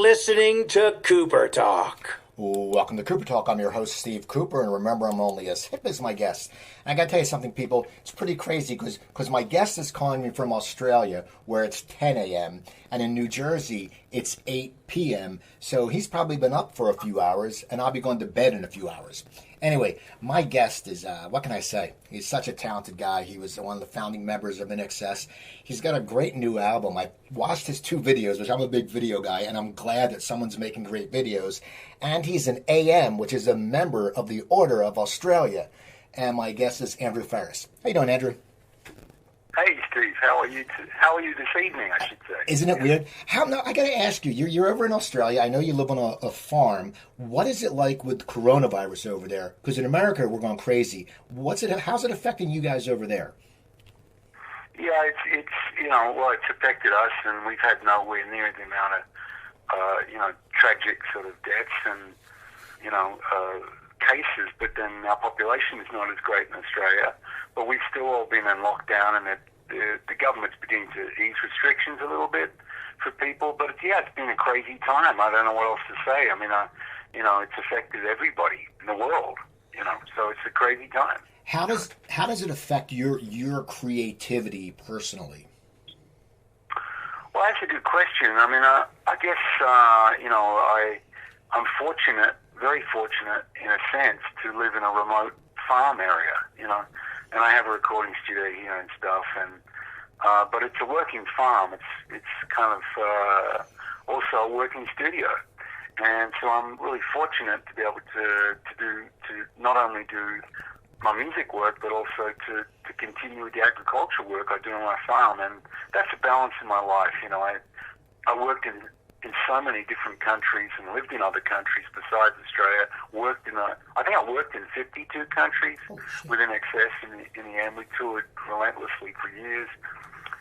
listening to Cooper Talk. Welcome to Cooper Talk. I'm your host, Steve Cooper, and remember, I'm only as hip as my guest. And I got to tell you something, people. It's pretty crazy because my guest is calling me from Australia, where it's 10 a.m., and in New Jersey, it's 8 p.m., so he's probably been up for a few hours, and I'll be going to bed in a few hours. Anyway, my guest is, what can I say? He's such a talented guy. He was one of the founding members of InXS. He's got a great new album. I watched his 2 videos, which I'm a big video guy, and I'm glad that someone's making great videos. And he's an AM, which is a member of the Order of Australia. And my guest is Andrew Farriss. How you doing, Andrew? Hey, Steve. How are you? How are you this evening? I should say. Isn't it weird? Now I got to ask you. You're over in Australia. I know you live on a farm. What is it like with coronavirus over there? Because in America we're going crazy. How's it affecting you guys over there? Yeah, it's it's affected us, and we've had nowhere near the amount of tragic sort of deaths and cases. But then our population is not as great in Australia. But we've still all been in lockdown, and the government's beginning to ease restrictions a little bit for people. But it's been a crazy time. I don't know what else to say. I mean, it's affected everybody in the world. So it's a crazy time. How does it affect your creativity personally? Well, that's a good question. I mean, I guess I'm fortunate, very fortunate in a sense, to live in a remote farm area. And I have a recording studio here and stuff, and but it's a working farm. It's kind of also a working studio, and so I'm really fortunate to be able to not only do my music work, but also to continue with the agricultural work I do on my farm, and that's a balance in my life. I worked in so many different countries and lived in other countries besides Australia. I think I worked in 52 countries with InXS in the end. We toured relentlessly for years.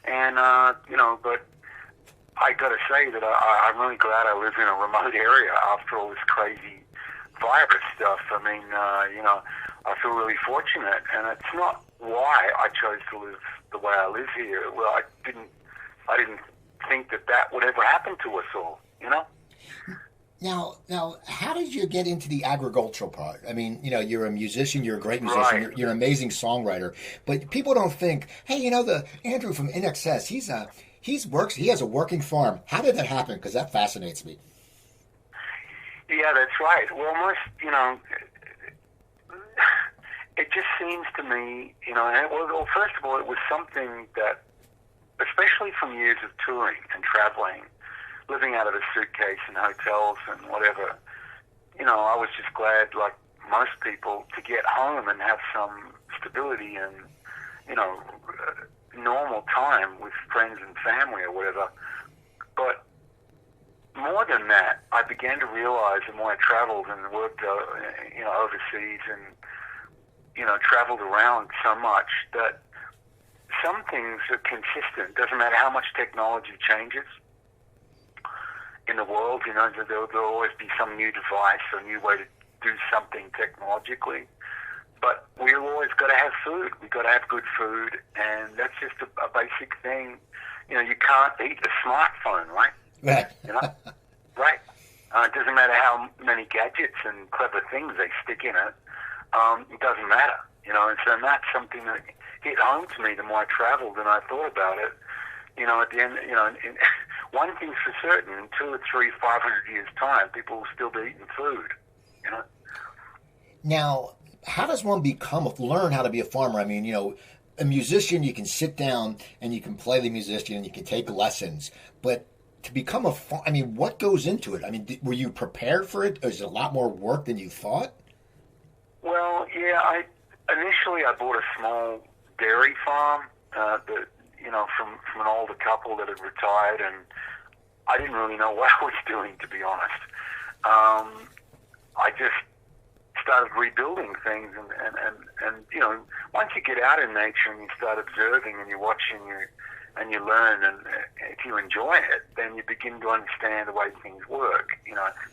And, but I got to say that I'm really glad I live in a remote area after all this crazy virus stuff. I mean, I feel really fortunate, and it's not why I chose to live the way I live here. Well, I didn't think that would ever happen to us all, Now, how did you get into the agricultural part? I mean, you're a musician, you're a great musician, Right. you're an amazing songwriter, but people don't think, hey, the Andrew from InXS, he has a working farm. How did that happen? Because that fascinates me. Yeah, that's right. Well, it just seems to me, well, first of all, it was something that, especially from years of touring and traveling, living out of a suitcase in hotels and whatever, I was just glad, like most people, to get home and have some stability and, normal time with friends and family or whatever. But more than that, I began to realize the more I traveled and worked, overseas and, traveled around so much, that some things are consistent. Doesn't matter how much technology changes in the world, there'll always be some new device or new way to do something technologically. But we've always got to have food. We've got to have good food, and that's just a basic thing. You can't eat a smartphone, right? Right. Right. It doesn't matter how many gadgets and clever things they stick in it. It doesn't matter, and so that's something that hit home to me the more I traveled and I thought about it. At the end, one thing's for certain, in 2 or 3, 500 years' time, people will still be eating food, Now, how does one learn how to be a farmer? I mean, a musician, you can sit down and you can play the musician and you can take lessons, but to become what goes into it? I mean, were you prepared for it? Is it a lot more work than you thought? Well, yeah, initially I bought a small dairy farm, from an older couple that had retired, and I didn't really know what I was doing, to be honest. I just started rebuilding things, and once you get out in nature and you start observing and you're watching and you learn, and if you enjoy it, then you begin to understand the way things work.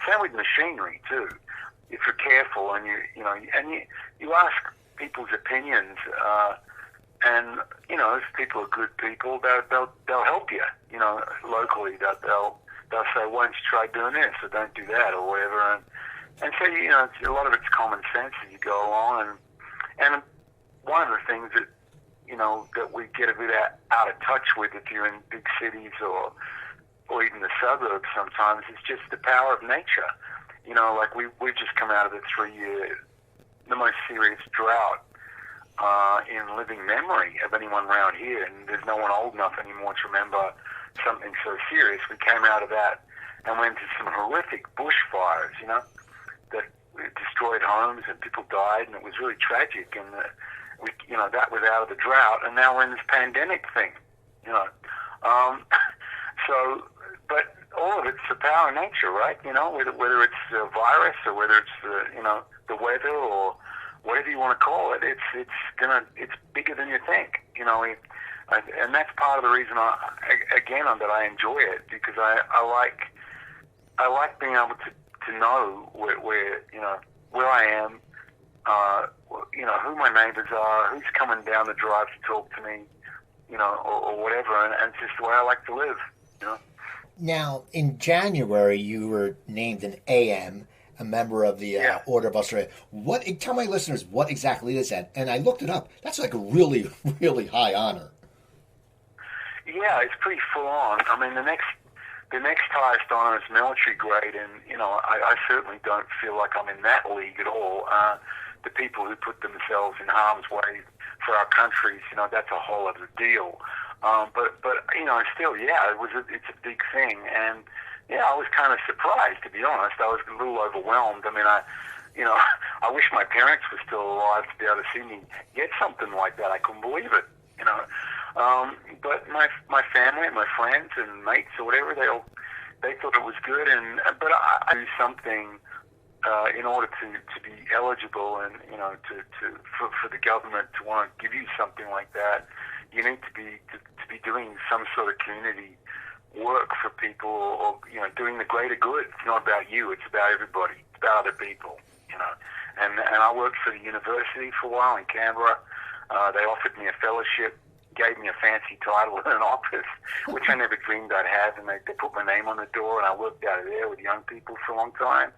Same with machinery too. If you're careful and you ask people's opinions, and if people are good people, they'll help you. Locally, they'll they'll say, why don't you try doing this, or don't do that, or whatever. And so, a lot of it's common sense as you go along. And one of the things that, that we get a bit out of touch with if you're in big cities or even the suburbs sometimes, is just the power of nature. Like we've just come out of the 3-year, the most serious drought in living memory of anyone around here, and there's no one old enough anymore to remember something so serious. We came out of that and went to some horrific bushfires, that destroyed homes and people died, and it was really tragic. And that was out of the drought, and now we're in this pandemic thing, So, but all of it's the power of nature, right? Whether it's a virus or whether it's the weather or whatever you want to call it, it's bigger than you think, and that's part of the reason that I enjoy it, because I like being able to know where I am, who my neighbors are, who's coming down the drive to talk to me, or whatever, and it's just the way I like to live, Now, in January, you were named an AM, a member of the Order of Australia. Tell my listeners what exactly is that? And I looked it up. That's like a really, really high honor. Yeah, it's pretty full on. I mean, the next highest honor is military grade, and I certainly don't feel like I'm in that league at all. The people who put themselves in harm's way for our countries, that's a whole other deal. But still, it's a big thing, and I was kind of surprised, to be honest. I was a little overwhelmed. I mean, I wish my parents were still alive to be able to see me get something like that. I couldn't believe it, But my family and my friends and mates or whatever, they thought it was good, but I do something in order to be eligible, and for the government to want to give you something like that. You need to be doing some sort of community work for people, or doing the greater good. It's not about you; it's about everybody. It's about other people, And I worked for the university for a while in Canberra. They offered me a fellowship, gave me a fancy title in an office, which I never dreamed I'd have, and they put my name on the door, and I worked out of there with young people for a long time.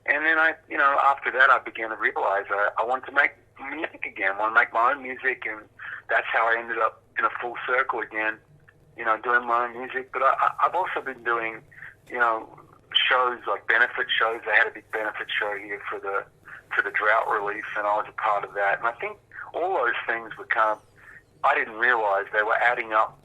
And then after that, I began to realize I want to make music again. I want to make my own music, and that's how I ended up in a full circle again, doing my own music. But I've also been doing, shows like benefit shows. I had a big benefit show here for the drought relief, and I was a part of that. And I think all those things were kind of, I didn't realize they were adding up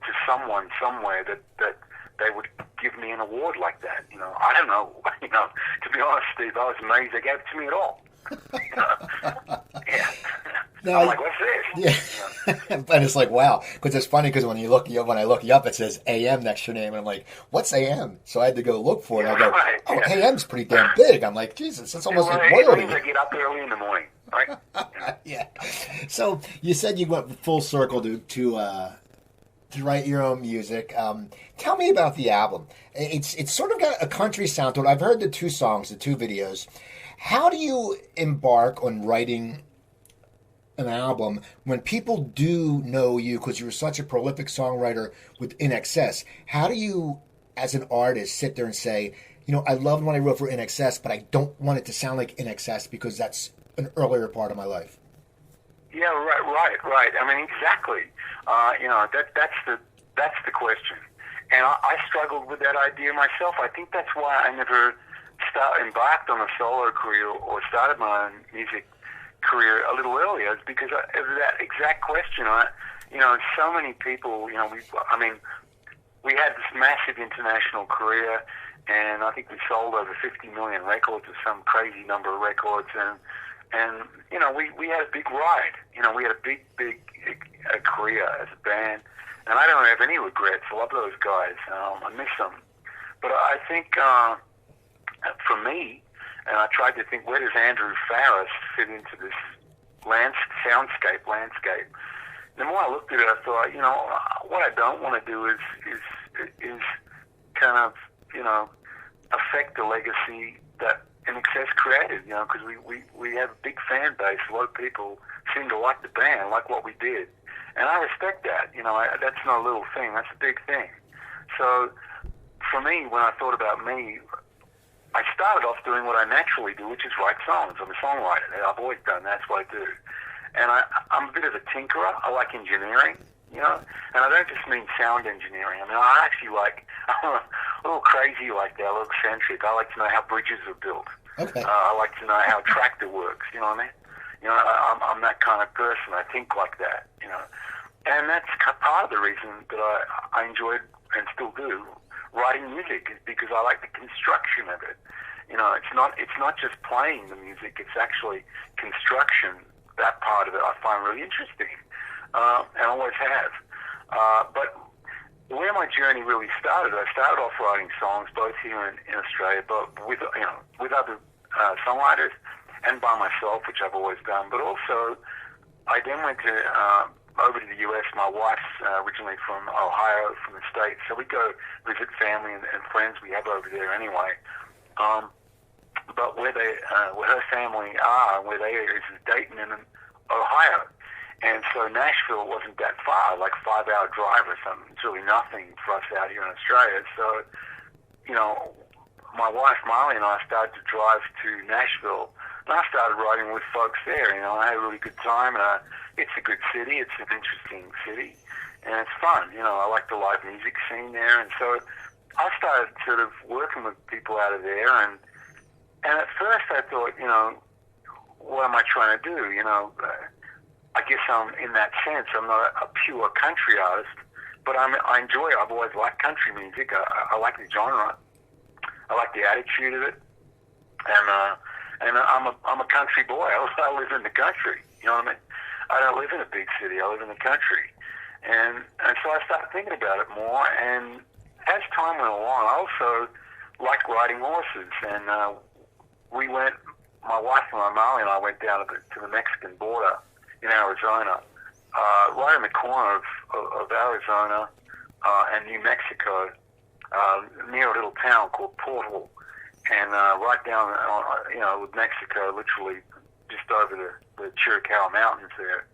to someone somewhere that they would give me an award like that. I don't know. To be honest, Steve, I was amazed they gave it to me at all. Yeah. No, I'm like, what's this? Yeah. But it's like, wow. Because it's funny, because when I look you up, it says AM next to your name. And I'm like, what's AM? So I had to go look for it. And I go, AM's pretty damn big. I'm like, Jesus, that's almost like royalty. It means I get up early in the morning, right? Yeah. So you said you went full circle to write your own music. Tell me about the album. It's sort of got a country sound to it. I've heard the 2 songs, the 2 videos. How do you embark on writing an album when people do know you, because you're such a prolific songwriter with InXS? How do you, as an artist, sit there and say, I loved when I wrote for InXS, but I don't want it to sound like InXS because that's an earlier part of my life? Yeah, right. I mean, exactly. That's the question, and I struggled with that idea myself. I think that's why I never embarked on a solo career or started my own music career a little earlier, is because of that exact question. So many people, we had this massive international career, and I think we sold over 50 million records, or some crazy number of records, and we had a big ride. We had a big career as a band, and I don't have any regrets. I love those guys. I miss them. But I think for me, and I tried to think, where does Andrew Farriss fit into this soundscape landscape? The more I looked at it, I thought, what I don't want to do is kind of, affect the legacy that InXS created, because we have a big fan base. A lot of people seem to like the band, like what we did. And I respect that. That's no little thing. That's a big thing. So for me, when I thought about me, I started off doing what I naturally do, which is write songs. I'm a songwriter. I've always done that. That's what I do. And I'm a bit of a tinkerer. I like engineering, you know. And I don't just mean sound engineering. I mean, I actually like, I'm a little crazy like that, a little eccentric. I like to know how bridges are built. Okay. I like to know how a tractor works, you know what I mean? You know, I'm that kind of person. I think like that, you know. And that's part of the reason that I enjoyed and still do writing music, is because I like the construction of it. You know, it's not just playing the music, it's actually construction. That part of it I find really interesting, and always have. But where my journey really started, I started off writing songs both here in Australia, but with other songwriters and by myself, which I've always done. But also, I then went to over to the US. My wife's originally from Ohio, from the States, so we go visit family and friends we have over there anyway. But where her family are, where they are, is Dayton in Ohio. And so Nashville wasn't that far, like 5-hour drive or something. It's really nothing for us out here in Australia. So, you know, my wife Marley and I started to drive to Nashville, and I started writing with folks there. You know, I had a really good time, and it's a good city. It's an interesting city, and it's fun. You know, I like the live music scene there, and so I started sort of working with people out of there, and at first I thought, you know, what am I trying to do? You know, I guess in that sense, I'm not a pure country artist, but I enjoy it. I've always liked country music. I like the genre. I like the attitude of it, and I'm a country boy. I live in the country. You know what I mean? I don't live in a big city. I live in the country, and so I started thinking about it more. And as time went along, I also liked riding horses, and my wife and my Marley and I went down to the Mexican border in Arizona, right in the corner of Arizona and New Mexico, near a little town called Portal, and right down, you know, with Mexico, literally just over the Chiricahua Mountains there.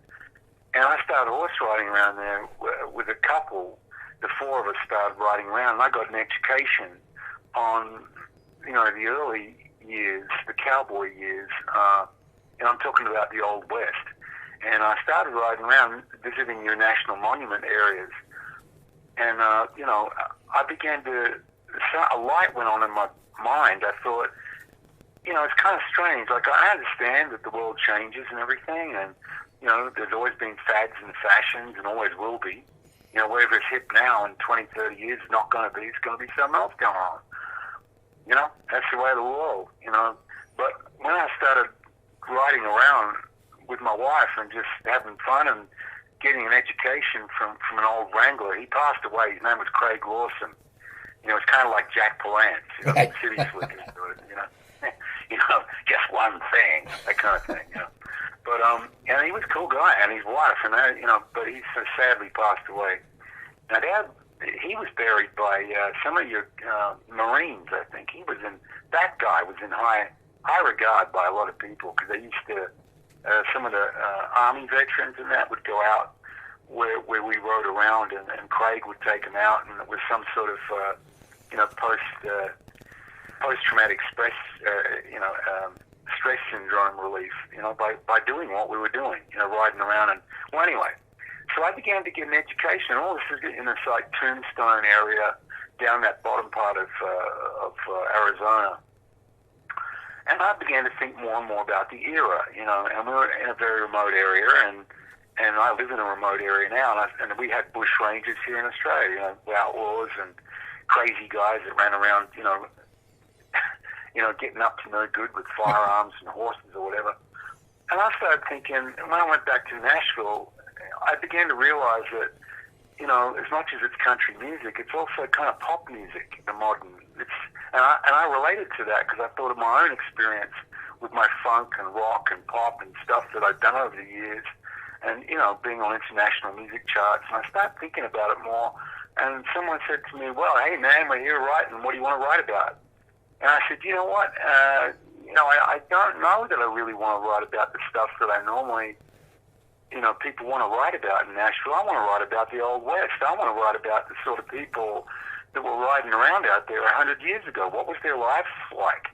And I started horse riding around there with a couple. The four of us started riding around, and I got an education on, you know, the early years, the cowboy years, and I'm talking about the Old West. And I started riding around, visiting your national monument areas. And, you know, I began a light went on in my mind. I thought, you know, it's kind of strange. Like, I understand that the world changes and everything, and, you know, there's always been fads and fashions and always will be. You know, wherever it's hip now in 20, 30 years, it's not going to be. It's going to be something else going on. You know, that's the way of the world, you know. But when I started riding around with my wife and just having fun and getting an education from an old wrangler, he passed away. His name was Craig Lawson. You know, it's kind of like Jack Palance, you know, city slickers do it, you know. You know, just one thing, that kind of thing, you know. But, and he was a cool guy, and his wife, and you know, but he so sadly passed away. Now, he was buried by some of your Marines, I think. That guy was in high regard by a lot of people, because they used to, some of the Army veterans and that would go out where we rode around, and Craig would take them out, and it was some sort of, you know, post-traumatic stress, you know, stress syndrome relief, you know, by doing what we were doing, you know, riding around. And well, anyway, so I began to get an education. All this is in this like Tombstone area, down that bottom part of Arizona. And I began to think more and more about the era, you know, and we were in a very remote area, and I live in a remote area now, and we had bush rangers here in Australia, you know, outlaws and crazy guys that ran around, you know, getting up to no good with firearms and horses or whatever. And I started thinking, when I went back to Nashville, I began to realize that, you know, as much as it's country music, it's also kind of pop music, the modern. And I related to that because I thought of my own experience with my funk and rock and pop and stuff that I've done over the years, and, you know, being on international music charts. And I started thinking about it more, and someone said to me, well, hey, man, we're here writing. What do you want to write about? And I said, you know what? You know, I don't know that I really want to write about the stuff that I normally, you know, people want to write about in Nashville. I want to write about the Old West. I want to write about the sort of people that were riding around out there 100 years ago. What was their life like?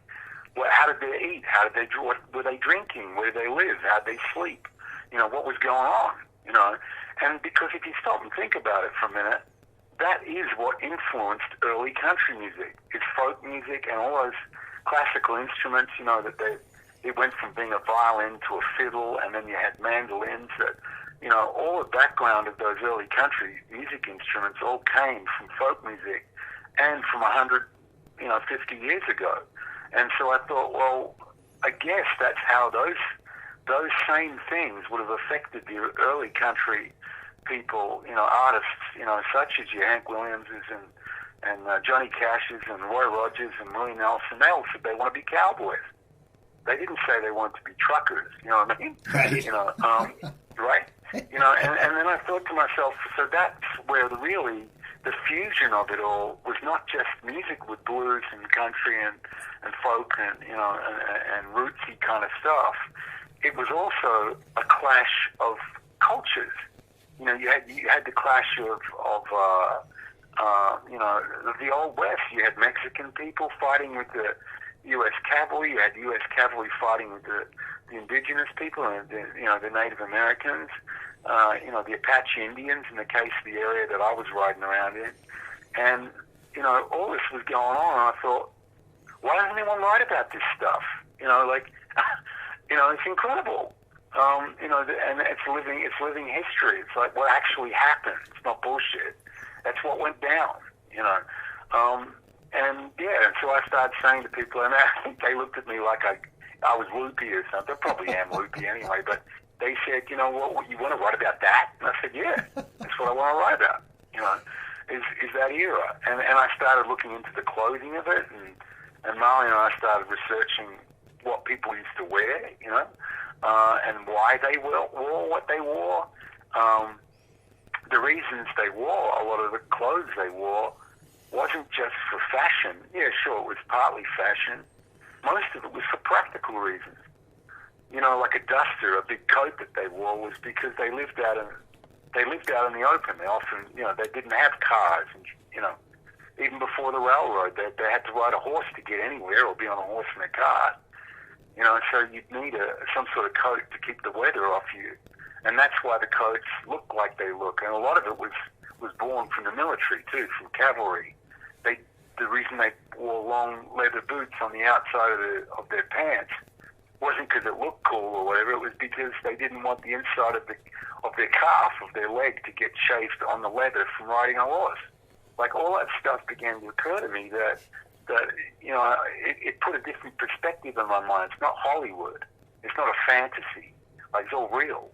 How did they eat? How did they what were they drinking? Where did they live? How did they sleep? What was going on? And because if you stop and think about it for a minute, that is what influenced early country music. It's folk music and all those classical instruments, that it went from being a violin to a fiddle, and then you had mandolins. That, all the background of those early country music instruments all came from folk music and from 50 years ago. And so I thought, well, I guess that's how those same things would have affected the early country people, artists, such as your Hank Williamses and Johnny Cash's and Roy Rogers and Willie Nelson. They all said they want to be cowboys. They didn't say they wanted to be truckers. You know what I mean? Right. Right? And then I thought to myself, so that's where the fusion of it all was not just music with blues and country and folk and rootsy kind of stuff. It was also a clash of cultures. You had the clash of the Old West. You had Mexican people fighting with the U.S. cavalry. You had U.S. cavalry fighting with the indigenous people and the Native Americans. The Apache Indians in the case of the area that I was riding around in. And, all this was going on, and I thought, why doesn't anyone write about this stuff? It's incredible. And it's living history. It's like what actually happened. It's not bullshit. That's what went down, And so I started saying to people, and I think they looked at me like I was loopy or something. I probably am loopy anyway, but they said, you want to write about that? And I said, yeah, that's what I want to write about, is that era. And I started looking into the clothing of it, and Marley and I started researching what people used to wear, and why they wore what they wore. The reasons they wore a lot of the clothes they wore wasn't just for fashion. Yeah, sure, it was partly fashion. Most of it was for practical reasons. Like a duster, a big coat that they wore was because they lived out in the open. They often, they didn't have cars, and even before the railroad, they had to ride a horse to get anywhere, or be on a horse in a cart. So you'd need some sort of coat to keep the weather off you, and that's why the coats look like they look. And a lot of it was born from the military too, from cavalry. The reason they wore long leather boots on the outside of their pants wasn't because it looked cool or whatever. It was because they didn't want the inside of their calf, of their leg, to get chafed on the leather from riding a horse. Like, all that stuff began to occur to me that it put a different perspective in my mind. It's not Hollywood. It's not a fantasy. Like, it's all real.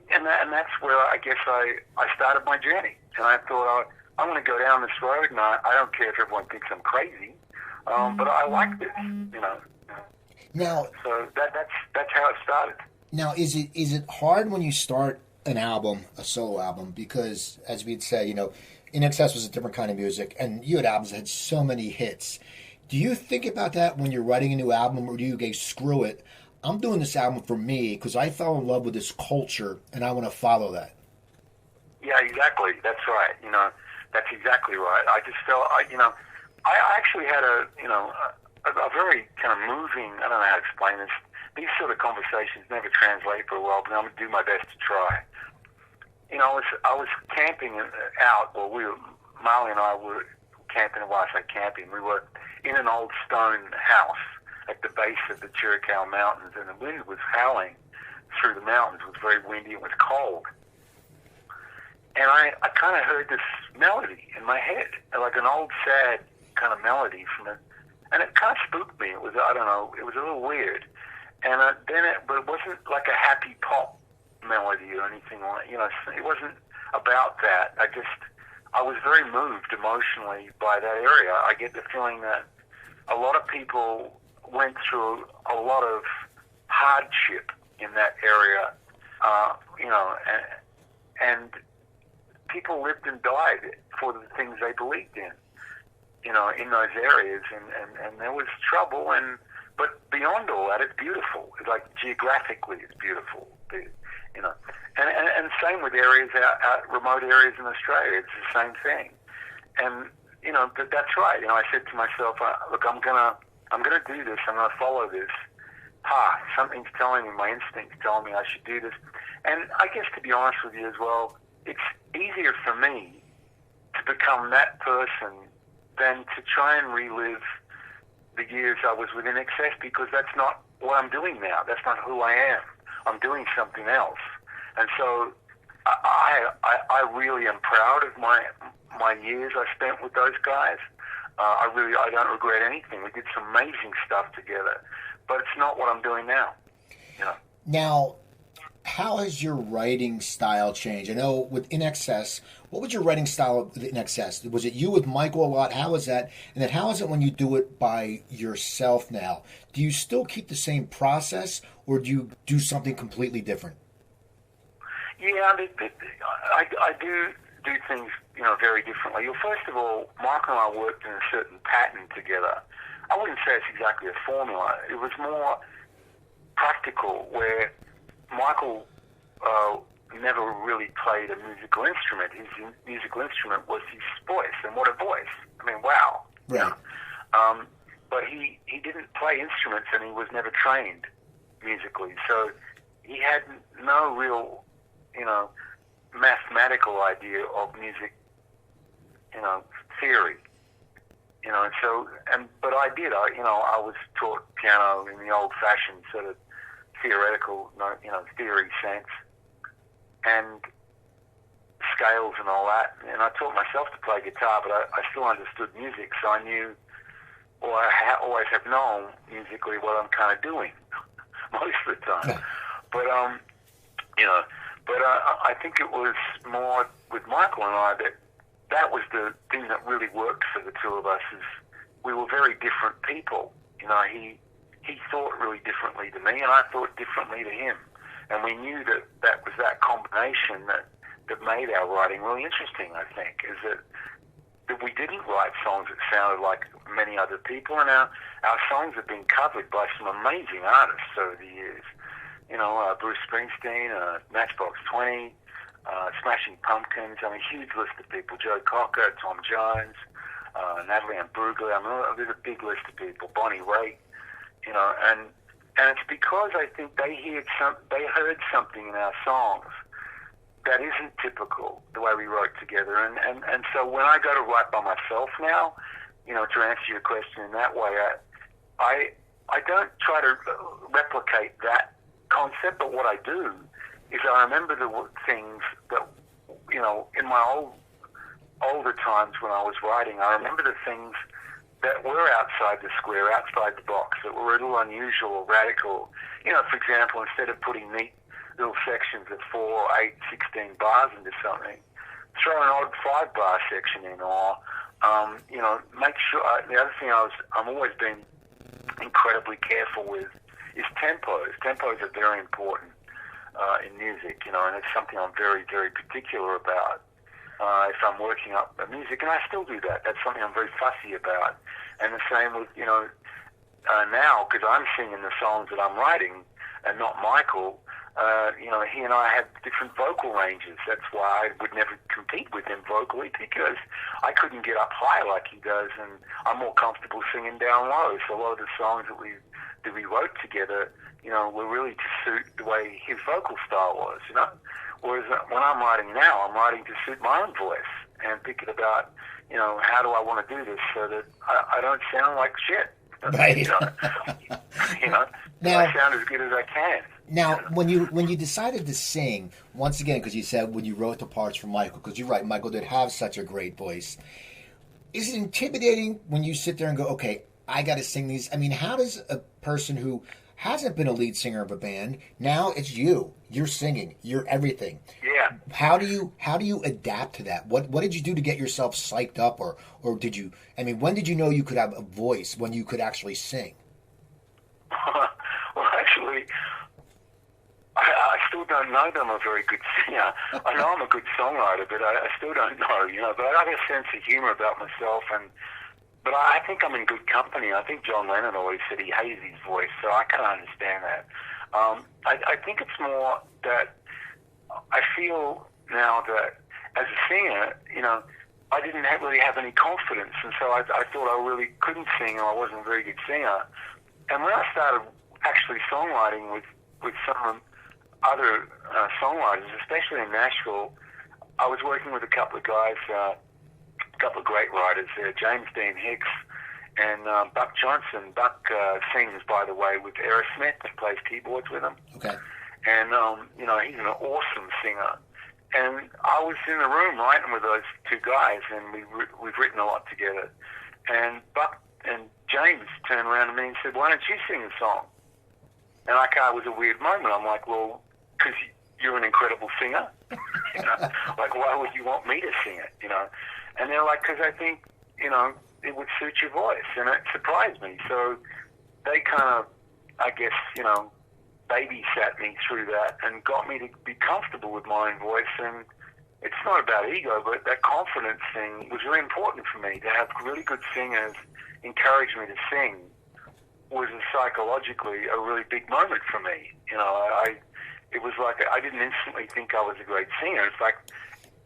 And that's where I guess I started my journey. And I thought, I want to go down this road, and I don't care if everyone thinks I'm crazy, but I like this, Now, so that's how it started. Now, is it hard when you start an album, a solo album, because as we'd say, InXS was a different kind of music, and you had albums that had so many hits. Do you think about that when you're writing a new album, or do you go, screw it, I'm doing this album for me because I fell in love with this culture and I want to follow that? Yeah, exactly. That's right. That's exactly right. I just felt, I actually had a very kind of moving, I don't know how to explain this. These sort of conversations never translate very well, but I'm going to do my best to try. I was camping out, Marley and I were camping, when I say camping, we were in an old stone house at the base of the Chiricahua Mountains, and the wind was howling through the mountains. It was very windy, it was cold. And I kind of heard this melody in my head, like an old sad kind of melody and it kind of spooked me. It was, I don't know, it was a little weird. And but it wasn't like a happy pop melody or anything like, it wasn't about that. I was very moved emotionally by that area. I get the feeling that a lot of people went through a lot of hardship in that area, and people lived and died for the things they believed in, in those areas, and there was trouble, but beyond all that, it's beautiful. It's like, geographically, it's beautiful. you know. And same with areas out remote areas in Australia. It's the same thing. And you know, that's right. You know, I said to myself, look, I'm gonna do this. I'm gonna follow this path. Something's telling me, my instinct's telling me I should do this. And I guess, to be honest with you as well, it's easier for me to become that person than to try and relive the years I was with InXS, because that's not what I'm doing now. That's not who I am. I'm doing something else. And so I really am proud of my years I spent with those guys. I don't regret anything. We did some amazing stuff together, but it's not what I'm doing now. You know. Now, how has your writing style changed? I know with InXS, what was your writing style with InXS? Was it you with Michael a lot? How was that? And then how is it when you do it by yourself now? Do you still keep the same process, or do you do something completely different? Yeah, I do things, you know, very differently. Well, first of all, Michael and I worked in a certain pattern together. I wouldn't say it's exactly a formula. It was more practical, where Michael never really played a musical instrument. His musical instrument was his voice, and what a voice. I mean, wow. Right. You know? But he didn't play instruments, and he was never trained musically. So he had no real, you know, mathematical idea of music, you know, theory. You know, and so, but I did. I was taught piano in the old-fashioned sort of theoretical, you know, theory sense, and scales and all that. And I taught myself to play guitar, but I still understood music, so I knew, or I always have known musically what I'm kind of doing most of the time. But you know, but I think it was more with Michael and I that was the thing that really worked for the two of us. Is we were very different people. You know, he thought really differently to me, and I thought differently to him. And we knew that was that combination that made our writing really interesting, I think, is that we didn't write songs that sounded like many other people, and our songs have been covered by some amazing artists over the years. You know, Bruce Springsteen, Matchbox 20, Smashing Pumpkins, I mean, a huge list of people, Joe Cocker, Tom Jones, Natalie Imbruglia, I mean, there's a big list of people, Bonnie Raitt. You know, and it's because I think they heard something in our songs that isn't typical the way we wrote together, and so when I go to write by myself now, you know, to answer your question in that way, I don't try to replicate that concept, but what I do is I remember the things that, you know, in my older times when I was writing, I remember the things that were outside the square, outside the box, that were a little unusual or radical. You know, for example, instead of putting neat little sections of 4, 8, 16 bars into something, throw an odd 5-bar section in, or, you know, make sure. The other thing I'm always been incredibly careful with is tempos. Tempos are very important in music, you know, and it's something I'm very, very particular about. If I'm working up the music, and I still do that. That's something I'm very fussy about. And the same with, you know, now, because I'm singing the songs that I'm writing and not Michael, you know, he and I have different vocal ranges. That's why I would never compete with him vocally, because I couldn't get up high like he does, and I'm more comfortable singing down low. So a lot of the songs that we wrote together, you know, were really to suit the way his vocal style was, you know. Whereas when I'm writing now, I'm writing to suit my own voice and thinking about, you know, how do I want to do this so that I don't sound like shit. Right. You know, now, I sound as good as I can. Now, when you decided to sing, once again, because you said when you wrote the parts for Michael, because you're right, Michael did have such a great voice. Is it intimidating when you sit there and go, okay, I got to sing these? I mean, how does a person who hasn't been a lead singer of a band, now it's you're singing, you're everything. Yeah. How do you adapt to that? What did you do to get yourself psyched up, or did you, I mean, when did you know you could have a voice, when you could actually sing? Well, actually, I still don't know that I'm a very good singer. I know I'm a good songwriter, but I still don't know, you know, but I have a sense of humor about myself, but I think I'm in good company. I think John Lennon always said he hated his voice, so I can't understand that. I think it's more that I feel now that as a singer, I didn't really have any confidence, and so I thought I really couldn't sing, or I wasn't a very good singer. And when I started actually songwriting with some other songwriters, especially in Nashville, I was working with a couple of guys, a couple of great writers there, James Dean Hicks and Buck Johnson. Buck sings, by the way, with Aerosmith and plays keyboards with them. Okay. And, he's an awesome singer. And I was in the room writing with those two guys, and we've written a lot together. And Buck and James turned around to me and said, "Why don't you sing a song?" And it was a weird moment. I'm like, "Well, because you're an incredible singer. Like, why would you want me to sing it, And they're like, "Because I think, it would suit your voice." And it surprised me. So they kind of, I guess, babysat me through that and got me to be comfortable with my own voice. And it's not about ego, but that confidence thing was really important for me. To have really good singers encourage me to sing was psychologically a really big moment for me. It was like I didn't instantly think I was a great singer. In fact,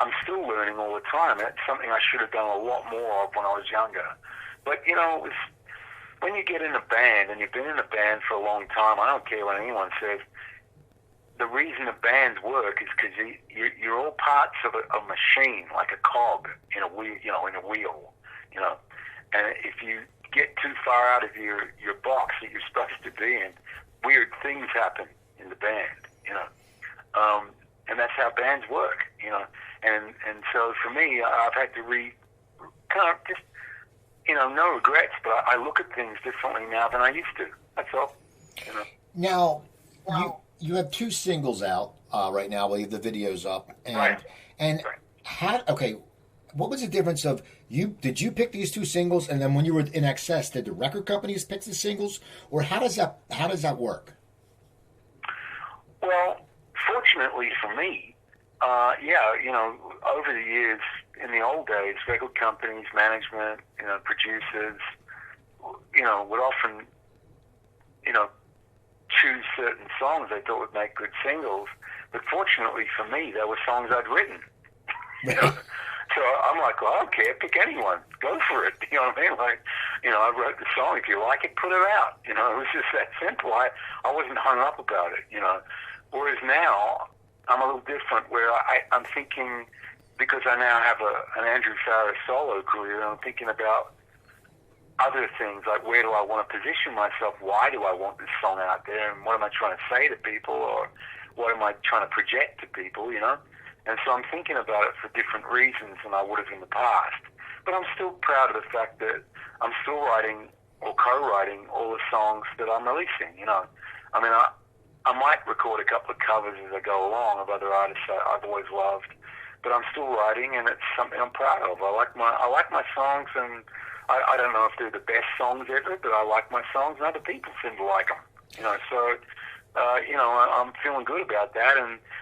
I'm still learning all the time. It's something I should have done a lot more of when I was younger. But, it was, when you get in a band, and you've been in a band for a long time, I don't care what anyone says, the reason the bands work is because you're all parts of a machine, like a cog in a wheel, And if you get too far out of your box that you're supposed to be in, weird things happen in the band, and that's how bands work, And so for me, I've had to no regrets, but I look at things differently now than I used to. That's all, Now, you have two singles out right now. We have the videos up, and what was the difference of you? Did you pick these two singles, and then when you were in InXS, did the record companies pick the singles, or how does that work? Well, fortunately for me, over the years, in the old days, record companies, management, producers, would often, choose certain songs they thought would make good singles. But fortunately for me, they were songs I'd written. So I'm like, well, I don't care, pick anyone, go for it. You know what I mean? Like, I wrote the song. If you like it, put it out. It was just that simple. I wasn't hung up about it. Whereas now, I'm a little different, where I'm thinking, because I now have an Andrew Farriss solo career, and I'm thinking about other things, like where do I want to position myself, why do I want this song out there, and what am I trying to say to people, or what am I trying to project to people, And so I'm thinking about it for different reasons than I would have in the past. But I'm still proud of the fact that I'm still writing or co-writing all the songs that I'm releasing, I mean, I might record a couple of covers as I go along of other artists I've always loved, but I'm still writing, and it's something I'm proud of. I like my songs, and I don't know if they're the best songs ever, but I like my songs, and other people seem to like them. So I'm feeling good about that.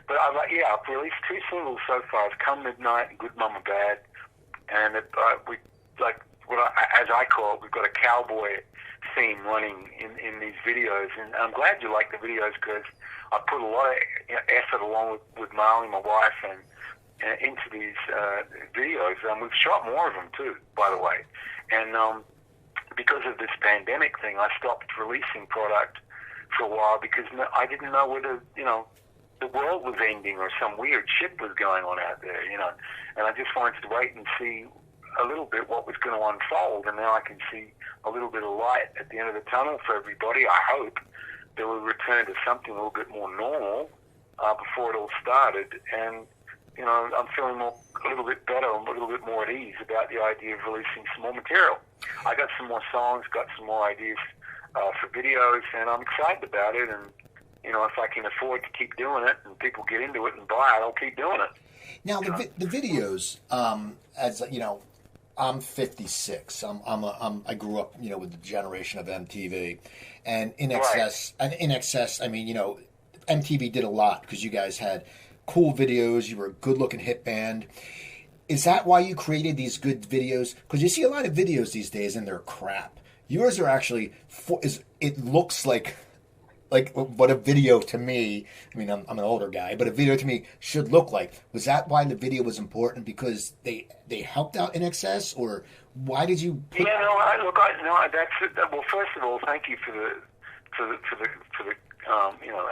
But I've released two singles so far. It's "Come Midnight" and "Good Mama Bad," and as I call it, we've got a cowboy theme running in these videos, and I'm glad you like the videos, because I put a lot of effort along with Marley, my wife, and into these videos. We've shot more of them too, by the way. And because of this pandemic thing, I stopped releasing product for a while, because I didn't know whether the world was ending or some weird shit was going on out there, And I just wanted to wait and see a little bit what was going to unfold, and now I can see a little bit of light at the end of the tunnel for everybody. I hope that we'll return to something a little bit more normal before it all started, and I'm feeling a little bit better, a little bit more at ease about the idea of releasing some more material. I got some more songs, got some more ideas for videos, and I'm excited about it, and if I can afford to keep doing it and people get into it and buy it, I'll keep doing it. Now, the videos, as I'm 56. I grew up, with the generation of MTV, and InXS. Right. And InXS, I mean, MTV did a lot because you guys had cool videos. You were a good-looking hit band. Is that why you created these good videos? Because you see a lot of videos these days, and they're crap. Yours are actually it looks like like what a video to me, I mean, I'm an older guy, but a video to me should look like. Was that why the video was important? Because they helped out InXS, or why did you put... Yeah, that's it. Well, first of all, thank you for the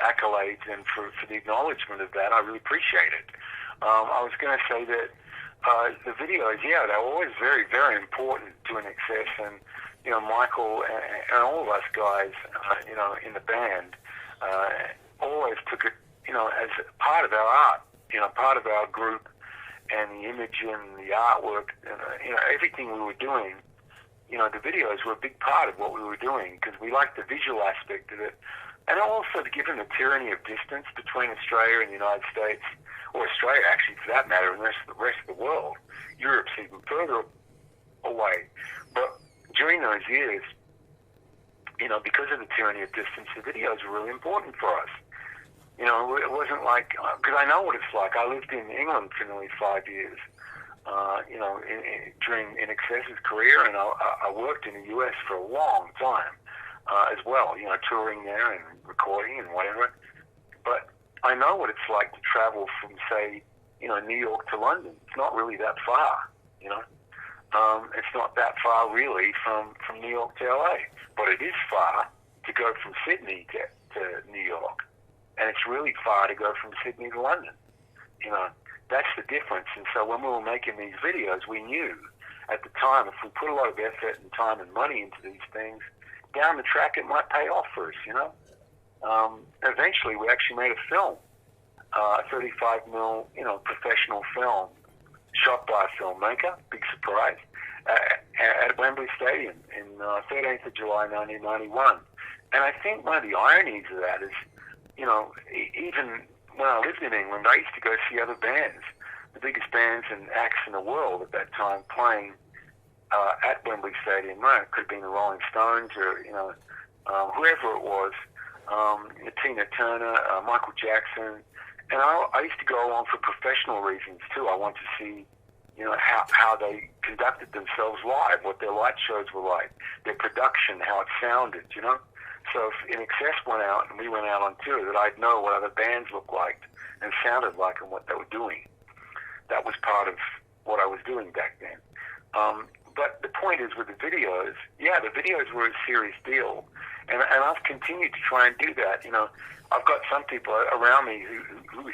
accolades and for the acknowledgement of that. I really appreciate it. I was going to say that the videos, yeah, they were always very, very important to InXS, and Michael and all of us guys, in the band, always took it, as part of our art, part of our group, and the image and the artwork, and everything we were doing. The videos were a big part of what we were doing because we liked the visual aspect of it, and also given the tyranny of distance between Australia and the United States, or Australia actually for that matter, and the rest of the world. Europe's even further away, but during those years, because of the tyranny of distance, the videos were really important for us. It wasn't like, because I know what it's like. I lived in England for nearly 5 years, during InXS's career, and I worked in the US for a long time as well, touring there and recording and whatever. But I know what it's like to travel from, say, New York to London. It's not really that far, it's not that far really from New York to LA, but it is far to go from Sydney to New York, and it's really far to go from Sydney to London. That's the difference. And so when we were making these videos, we knew at the time if we put a lot of effort and time and money into these things, down the track it might pay off for us. Eventually we actually made a film, a 35mm, professional film, shot by a filmmaker, big surprise, at Wembley Stadium in 13th of July 1991. And I think one of the ironies of that is, even when I lived in England, I used to go see other bands, the biggest bands and acts in the world at that time, playing at Wembley Stadium. Right? It could have been the Rolling Stones or, whoever it was, Tina Turner, Michael Jackson. And I used to go along for professional reasons too. I wanted to see, how they conducted themselves live, what their light shows were like, their production, how it sounded, So if InXS went out and we went out on tour, that I'd know what other bands looked like and sounded like and what they were doing. That was part of what I was doing back then. But the point is with the videos, the videos were a serious deal. And I've continued to try and do that. I've got some people around me who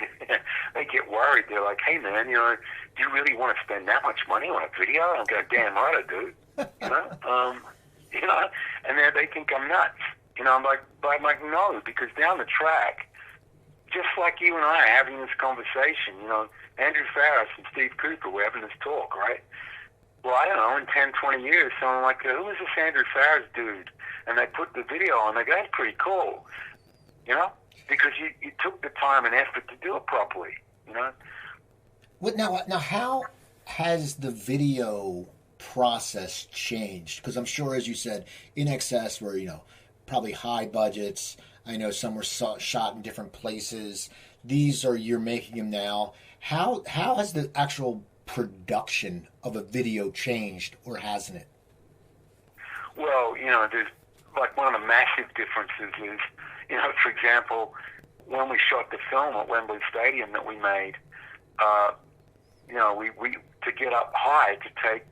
they get worried. They're like, hey, man, do you really want to spend that much money on a video? And I'm going, damn right I do. And they think I'm nuts. I'm like, no, because down the track, just like you and I are having this conversation, Andrew Farriss and Steve Cooper were having this talk, right? Well, I don't know, in 10, 20 years, someone like, who is this Andrew Farriss dude? And they put the video on, they go, that's pretty cool, because you took the time and effort to do it properly, Now, how has the video process changed? Because I'm sure, as you said, InXS were, probably high budgets. I know some were shot in different places. You're making them now. How has the actual production of a video changed, or hasn't it? Well, there's like one of the massive differences is, for example, when we shot the film at Wembley Stadium that we made, we to get up high to take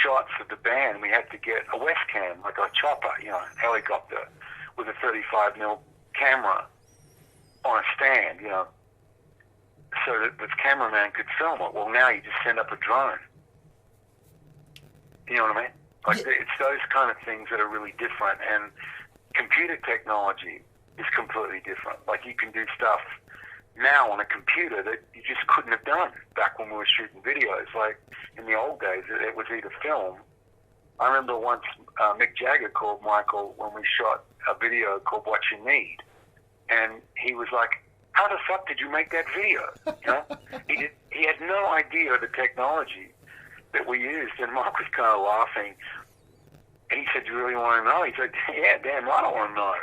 shots of the band, we had to get a Westcam, like a chopper, helicopter with a 35mm camera on a stand, so that the cameraman could film it. Well, now you just send up a drone. You know what I mean? Like, it's those kind of things that are really different, and computer technology is completely different. Like, you can do stuff now on a computer that you just couldn't have done back when we were shooting videos. Like in the old days, it was either film. I remember once Mick Jagger called Michael when we shot a video called What You Need, and he was like, how the fuck did you make that video? He had no idea of the technology that we used, and Mike was kind of laughing, and he said, do you really want to know? He said, yeah, damn right I want to know.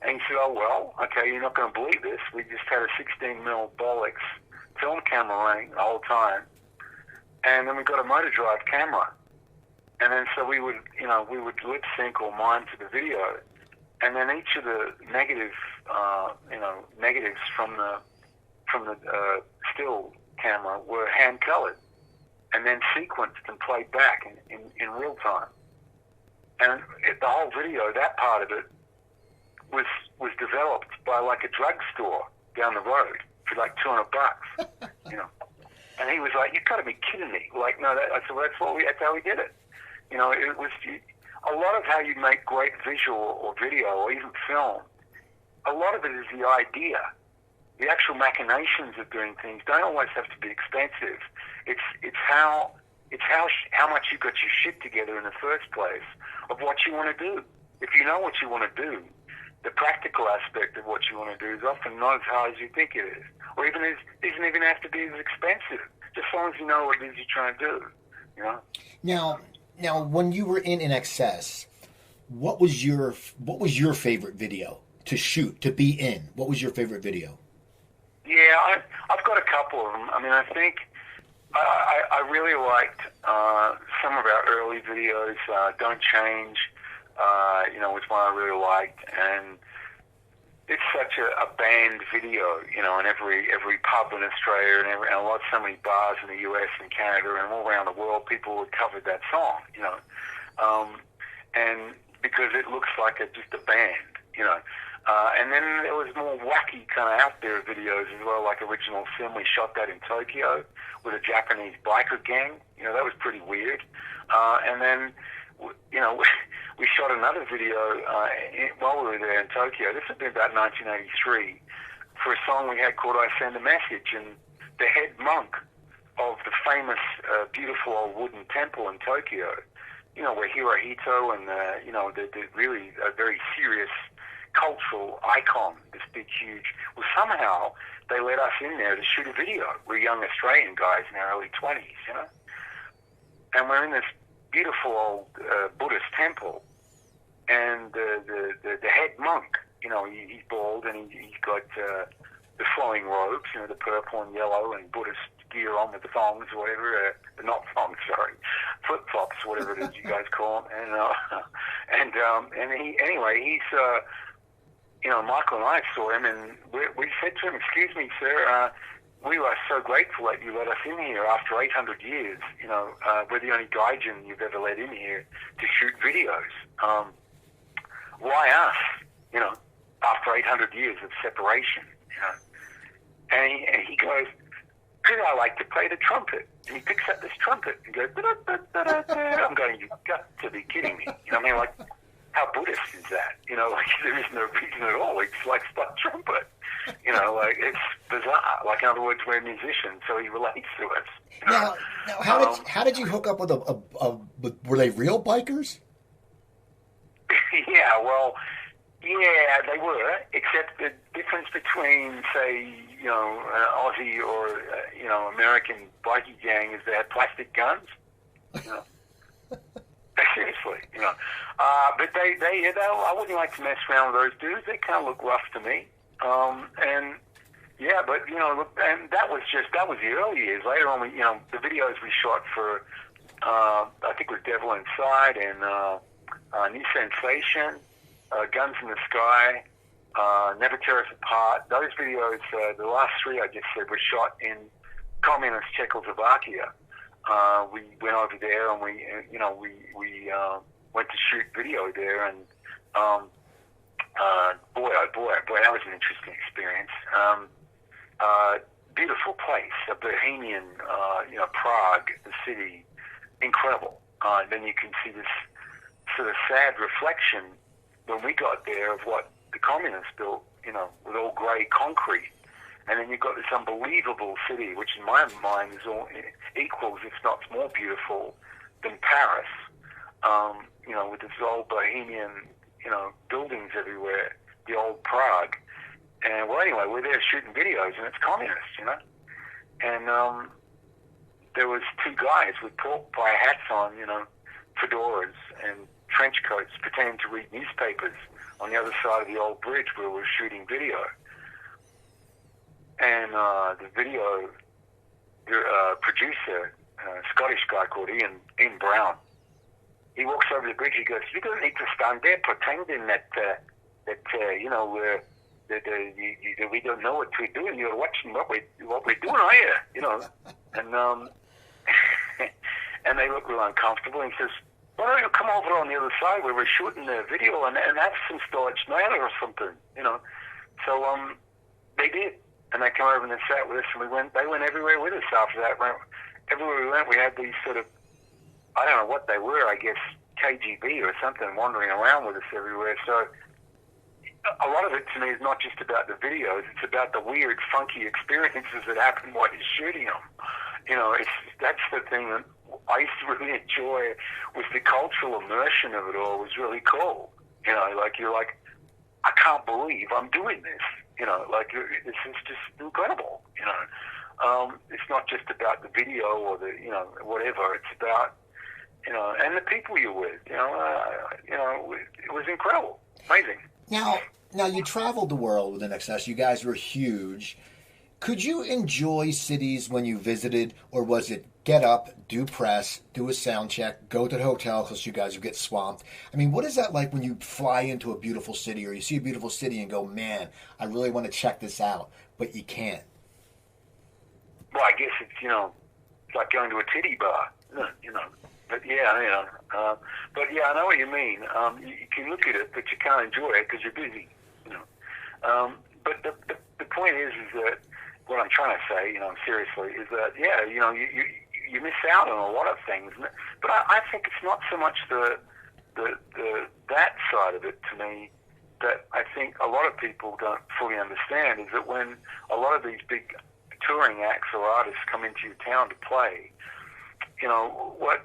And he said, oh, well, okay, you're not going to believe this. We just had a 16mm Bolex film camera running the whole time. And then we got a motor drive camera. And then so we would lip sync or mime to the video. and then each of the negatives from the still camera were hand colored, and then sequenced and played back in real time. And the whole video, that part of it, was developed by like a drugstore down the road for like $200, you know. And he was like, "You've got to be kidding me!" Like, no, I said, well, that's how we did it. You know, it was a lot of how you make great visual or video or even film. A lot of it is the idea. The actual machinations of doing things don't always have to be expensive. It's how much you got your shit together in the first place of what you want to do. If you know what you want to do, the practical aspect of what you want to do is often not as hard as you think it is, or even doesn't even have to be as expensive. Just as long as you know what it is you're trying to do, you know. Now, when you were in InXS, what was your favorite video to shoot, to be in? What was your favorite video? Yeah, I've got a couple of them. I mean, I think I really liked some of our early videos. Don't Change, was one I really liked, and it's such a banned video, you know, in every pub in Australia and so many bars in the US and Canada and all around the world, people had covered that song, you know, and because it looks like just a band, you know. And then there was more wacky kind of out there videos as well, like Original Sin. We shot that in Tokyo with a Japanese biker gang. You know, that was pretty weird. And then, you know, we shot another video while we were there in Tokyo. This had been about 1983 for a song we had called I Send a Message. And the head monk of the famous, beautiful old wooden temple in Tokyo, you know, where Hirohito and, the really very serious cultural icon, this big, huge. Well, somehow they let us in there to shoot a video. We're young Australian guys in our early 20s, you know, and we're in this beautiful old Buddhist temple, and the head monk, you know, he's bald and he's got the flowing robes, you know, the purple and yellow and Buddhist gear on with the thongs or whatever, not thongs, sorry, flip flops, whatever it is you guys call them, and he's. You know, Michael and I saw him, and we said to him, "Excuse me, sir, we are so grateful that you let us in here after 800 years. You know, we're the only gaijin you've ever let in here to shoot videos. Why us? You know, after 800 years of separation, you know." And he goes, "Because I like to play the trumpet." And he picks up this trumpet and goes, "Da-da-da-da-da-da." I'm going, "You've got to be kidding me." You know what I mean? Like, how Buddhist is that? You know, like, there is no reason at all. He just likes to play trumpet. You know, like, it's bizarre. Like, in other words, we're musicians, so he relates to us. You know? Now, how did you hook up with were they real bikers? Yeah, they were, except the difference between, say, you know, an Aussie or, American bikie gang is they had plastic guns, you know. Seriously, you know. But they I wouldn't like to mess around with those dudes. They kind of look rough to me. And yeah, but you know, and that was the early years. Later on, the videos we shot for, I think it was Devil Inside and New Sensation, Guns in the Sky, Never Tear Us Apart. Those videos, the last three I just said, were shot in communist Czechoslovakia. We went over there and we went to shoot video there, and boy, that was an interesting experience. Beautiful place, a Bohemian, Prague, the city, incredible. Then you can see this sort of sad reflection when we got there of what the communists built, you know, with all grey concrete. And then you've got this unbelievable city, which in my mind is all equals, if not more beautiful than Paris, with this old Bohemian, buildings everywhere, the old Prague. And, well, anyway, we're there shooting videos, and it's communist, you know. And there was two guys with pork pie hats on, fedoras and trench coats, pretending to read newspapers on the other side of the old bridge where we were shooting video. And the video producer, a Scottish guy called Ian Brown, he walks over the bridge. He goes, "You don't need to stand there pretending that that we don't know what we're doing. You're watching what we're doing, are you? You know, and and they look real uncomfortable. And he says, "Why don't you come over on the other side where we're shooting the video and have some storage matter or something?" You know, so they did, and they came over and they sat with us, and they went everywhere with us after that. Everywhere we went, we had these sort of, I don't know what they were, I guess KGB or something, wandering around with us everywhere. So a lot of it to me is not just about the videos, it's about the weird, funky experiences that happen while you're shooting them. You know, that's the thing that I used to really enjoy, was the cultural immersion of it all was really cool. You know, like you're like, I can't believe I'm doing this. You know, like this is just incredible. You know, it's not just about the video or the, you know, whatever. It's about, you know, and the people you're with. You know, it was incredible, amazing. Now you traveled the world with InXS. You guys were huge. Could you enjoy cities when you visited, or was it get up, do press, do a sound check, go to the hotel because you guys would get swamped? I mean, what is that like when you fly into a beautiful city, or you see a beautiful city and go, man, I really want to check this out, but you can't? Well, I guess it's, you know, it's like going to a titty bar, you know. But yeah, you know, but yeah, I know what you mean. You can look at it, but you can't enjoy it because you're busy, you know. But the point is that what I'm trying to say, you know, seriously, is that yeah, you know, you miss out on a lot of things. But I think it's not so much the that side of it to me that I think a lot of people don't fully understand, is that when a lot of these big touring acts or artists come into your town to play, you know, what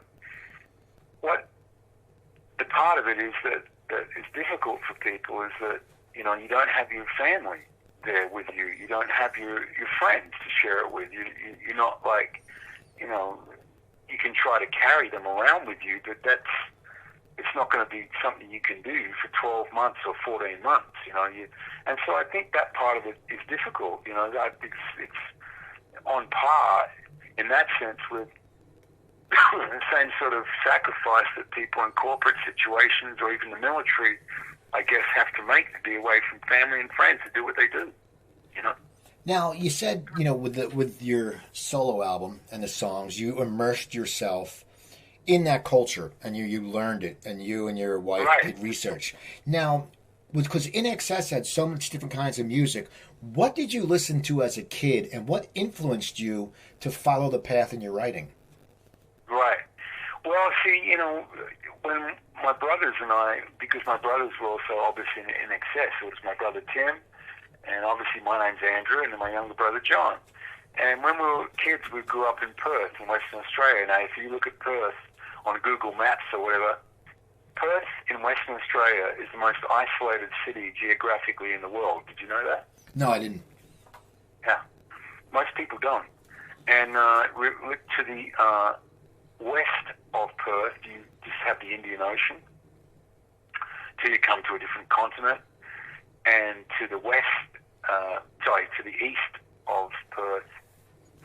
the part of it is that is difficult for people is that, you know, you don't have your family there with you. You don't have your friends to share it with. You're not like, you know, you can try to carry them around with you, but it's not going to be something you can do for 12 months or 14 months, you know. And so I think that part of it is difficult, you know. It's on par in that sense with the same sort of sacrifice that people in corporate situations or even the military, I guess, have to make to be away from family and friends to do what they do, you know. Now, you said, you know, with your solo album and the songs, you immersed yourself in that culture, and you learned it, and you and your wife did research. Now, because InXS had so much different kinds of music, what did you listen to as a kid, and what influenced you to follow the path in your writing? Right. Well, see, you know, when my brothers and I, because my brothers were also obviously in InXS, it was my brother Tim, and obviously my name's Andrew, and then my younger brother John. And when we were kids, we grew up in Perth in Western Australia. Now, if you look at Perth on Google Maps or whatever, Perth in Western Australia is the most isolated city geographically in the world. Did you know that? No, I didn't. Yeah. Most people don't. And to the west of Perth, you just have the Indian Ocean till you come to a different continent. And to the west, to the east of Perth,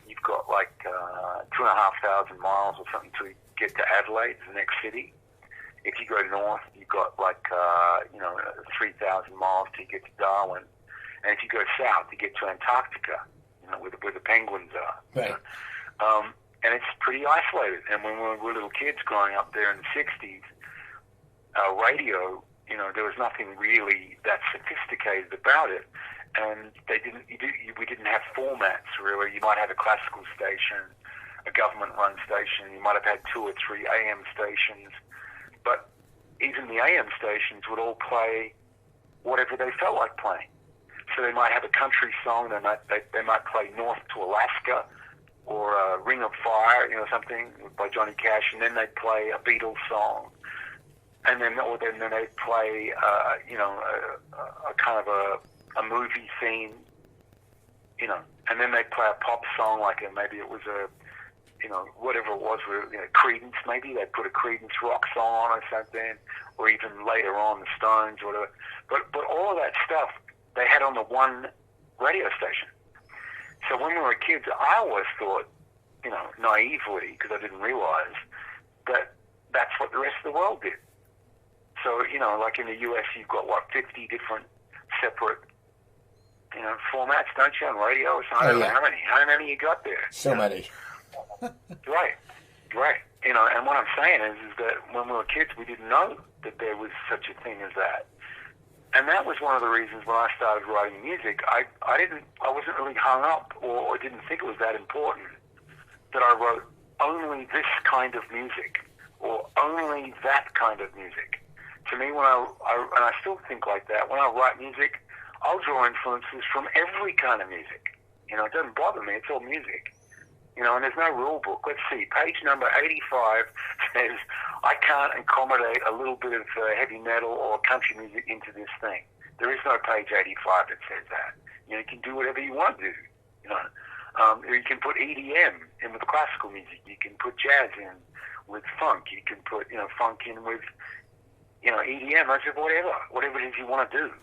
you've got like 2,500 miles or something till you get to Adelaide, the next city. If you go north, you've got like 3,000 miles till you get to Darwin. And if you go south, you get to Antarctica, you know, where the penguins are. Right. And it's pretty isolated. And when we were little kids growing up there in the 60s, radio, you know, there was nothing really that sophisticated about it. And we didn't have formats, really. You might have a classical station, a government-run station. You might have had 2 or 3 AM stations. But even the AM stations would all play whatever they felt like playing. So they might have a country song. They might play North to Alaska, or Ring of Fire, you know, something by Johnny Cash, and then they'd play a Beatles song, and then they'd play, a kind of a movie theme, you know, and then they'd play a pop song, like maybe it was whatever it was, Creedence, maybe they'd put a Creedence rock song on or something, or even later on the Stones, or whatever. But all of that stuff they had on the one radio station. So when we were kids, I always thought, you know, naively, because I didn't realize that that's what the rest of the world did. So, you know, like in the US, you've got, 50 different separate, formats, don't you, on radio or something? I don't know how many you got there? So many. Right. And what I'm saying is that when we were kids, we didn't know that there was such a thing as that. And that was one of the reasons when I started writing music, I wasn't really hung up or didn't think it was that important that I wrote only this kind of music or only that kind of music. To me, and I still think like that, when I write music, I'll draw influences from every kind of music. It doesn't bother me. It's all music. And there's no rule book. Let's see. Page number 85 says, I can't accommodate a little bit of heavy metal or country music into this thing. There is no page 85 that says that. You can do whatever you want to do. You can put EDM in with classical music. You can put jazz in with funk. You can put, funk in with, EDM. I said, whatever it is you want to do,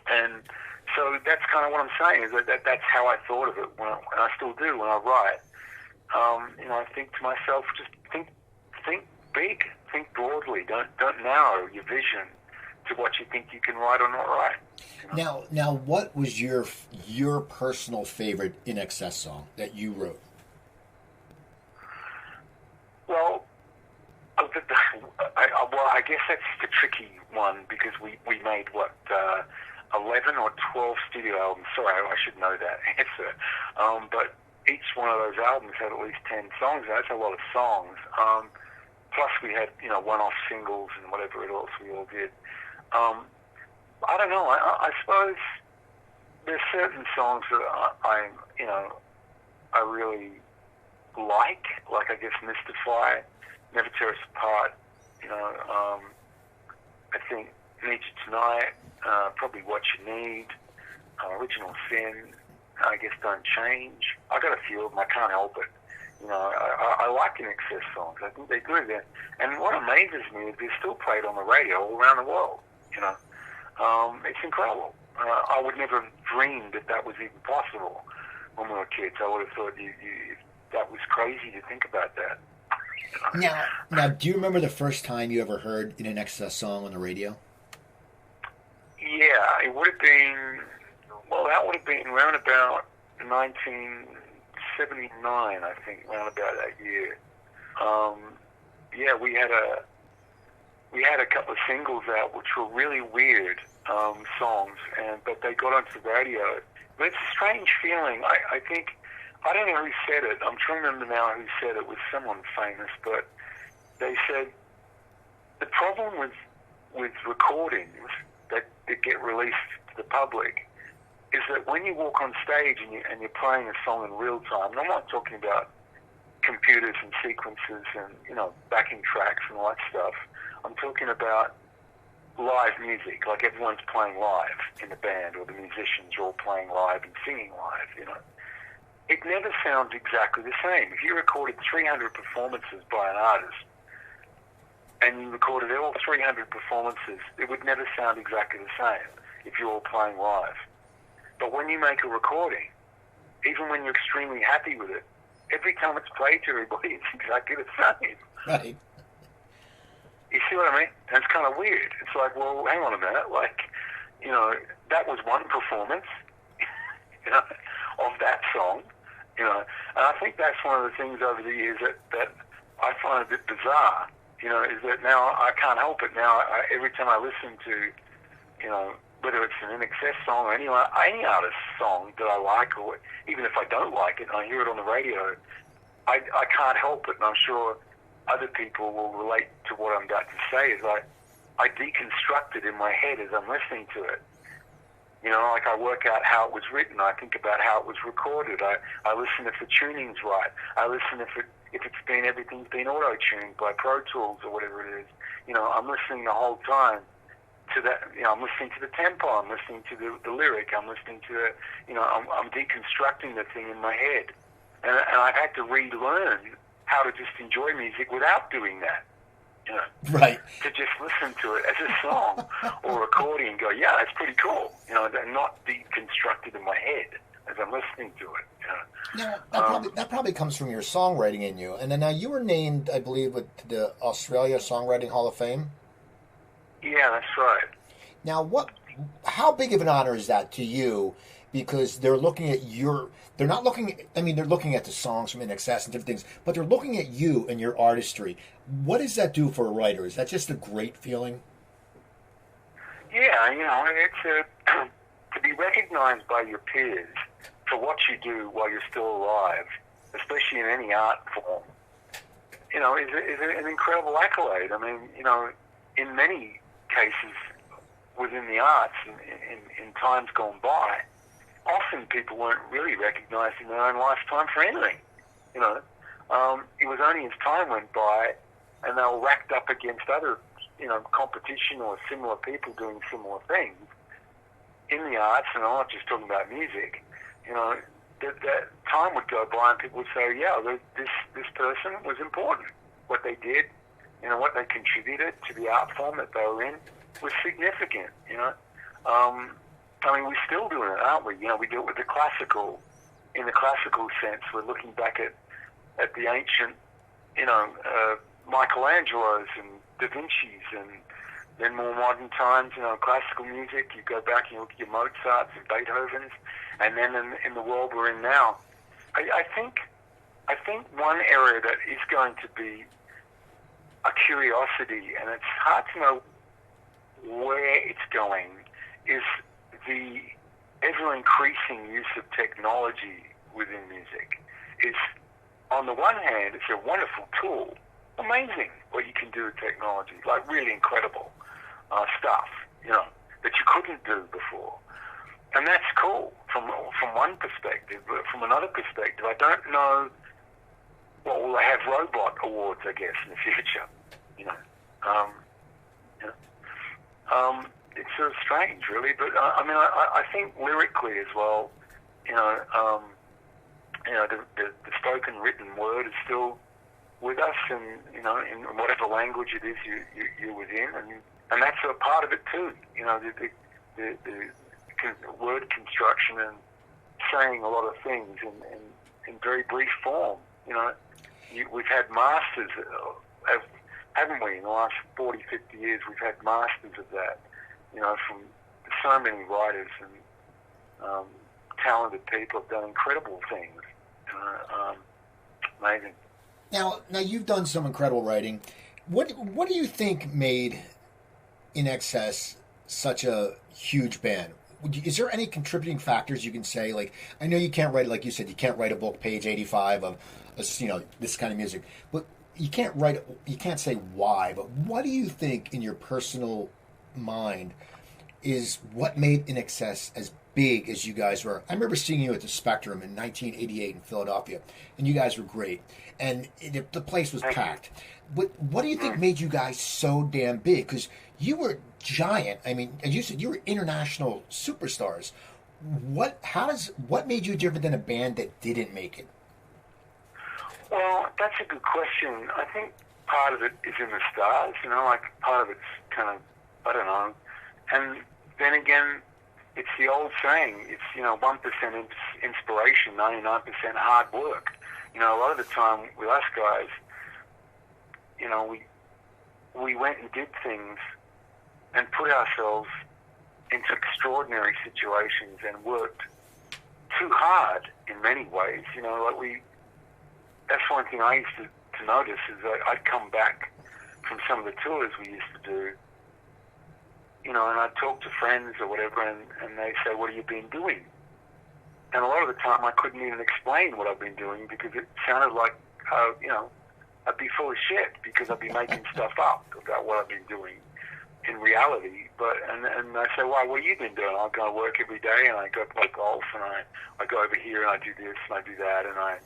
and so that's kind of what I'm saying, is that's how I thought of it, and I still do when I write. I think to myself, just think big, think broadly. Don't narrow your vision to what you think you can write or not write. Now, what was your personal favorite InXS song that you wrote? Well, I guess that's the tricky one, because we made 11 or 12 studio albums. Sorry, I should know that answer. But each one of those albums had at least 10 songs. That's a lot of songs. Plus we had, one-off singles and whatever else we all did. I don't know. I suppose there's certain songs that I really like I guess Mystify, Never Tear Us Apart. I think Need You Tonight. Probably What You Need, Original Sin, I guess Don't Change. I got a few of them, I can't help it. I like InXS songs. I think they're good. And what amazes me is they're still played on the radio all around the world. It's incredible. I would never have dreamed that was even possible when we were kids. I would have thought that was crazy to think about that. Now, do you remember the first time you ever heard an InXS song on the radio? Yeah, it would have been, that would have been around about 1979, I think, around about that year. We had a couple of singles out which were really weird songs, but they got onto the radio. But it's a strange feeling. I think, I don't know who said it. I'm trying to remember now who said it. It was someone famous, but they said the problem with recordings that get released to the public is that when you walk on stage and you're playing a song in real time, and I'm not talking about computers and sequences and backing tracks and all that stuff. I'm talking about live music, like everyone's playing live in the band, or the musicians are all playing live and singing live. It never sounds exactly the same. If you recorded 300 performances by an artist, and you recorded all 300 performances, it would never sound exactly the same if you're all playing live. But when you make a recording, even when you're extremely happy with it, every time it's played to everybody, it's exactly the same. Right. You see what I mean? And it's kind of weird. It's like, well, hang on a minute. That was one performance, of that song, And I think that's one of the things over the years that I find a bit bizarre, is that now I can't help it. Now, every time I listen to, whether it's an InXS song or any artist's song that I like, or even if I don't like it and I hear it on the radio, I can't help it, and I'm sure other people will relate to what I'm about to say, is I deconstruct it in my head as I'm listening to it. Like I work out how it was written. I think about how it was recorded. I listen if the tuning's right. I listen if everything's been auto-tuned by Pro Tools or whatever it is. I'm listening the whole time to that. I'm listening to the tempo. I'm listening to the lyric. I'm listening to I'm deconstructing the thing in my head. And I've had to relearn how to just enjoy music without doing that. Right. To just listen to it as a song or recording and go, yeah, that's pretty cool. They're not deconstructed in my head as I'm listening to it. Now, that probably comes from your songwriting in you. And then now you were named, I believe, with the Australia Songwriting Hall of Fame. Yeah, that's right. Now, how big of an honor is that to you? Because they're looking at they're not looking, I mean, they're looking at the songs from InXS and different things, but they're looking at you and your artistry. What does that do for a writer? Is that just a great feeling? Yeah, it's to be recognized by your peers for what you do while you're still alive, especially in any art form, is an incredible accolade. I mean, in many cases within the arts, in times gone by, often people weren't really recognized in their own lifetime for anything. It was only as time went by and they were racked up against other, competition or similar people doing similar things in the arts, and I'm not just talking about music, that time would go by and people would say, yeah, this person was important. What they did, what they contributed to the art form that they were in was significant, I mean, we're still doing it, aren't we? We do it with in the classical sense. We're looking back at the ancient, Michelangelos and Da Vinci's, and then more modern times, classical music. You go back and you look at your Mozarts and Beethovens, and then in the world we're in now, I think one area that is going to be a curiosity, and it's hard to know where it's going, is the ever-increasing use of technology within music. Is, on the one hand, it's a wonderful tool, amazing what you can do with technology, like really incredible stuff, that you couldn't do before. And that's cool from one perspective, but from another perspective, I don't know. Well, we'll have robot awards, I guess, in the future. It's sort of strange, really, but I think lyrically as well, the spoken written word is still with us, and in whatever language it is you're within, and that's a part of it too. The word construction and saying a lot of things in very brief form. We've had masters, haven't we? In the last 40, 50 years, we've had masters of that. From so many writers and talented people have done incredible things. Amazing. Now you've done some incredible writing. What do you think made InXS such a huge band? Is there any contributing factors you can say? Like, I know you can't write, like you said, you can't write a book, page 85 of this kind of music, but you can't say why. But what do you think, in your personal mind, is what made InXS as big as you guys were? I remember seeing you at the Spectrum in 1988 in Philadelphia, and you guys were great, and the place was packed. But what do you think made you guys so damn big? Because you were giant. I mean, as you said, you were international superstars. What made you different than a band that didn't make it? Well, that's a good question. I think part of it is in the stars, like part of it's kind of, I don't know. And then again, it's the old saying, it's, 1% inspiration, 99% hard work. A lot of the time with us guys, we went and did things and put ourselves into extraordinary situations and worked too hard in many ways. That's one thing I used to notice, is that I'd come back from some of the tours we used to do, and I'd talk to friends or whatever, and they'd say, what have you been doing? And a lot of the time I couldn't even explain what I've been doing, because it sounded like, I'd be full of shit, because I'd be making stuff up about what I've been doing in reality. And I say, well, what have you been doing? I go to work every day, and I go play golf, and I go over here, and I do this, and I do that, and I'm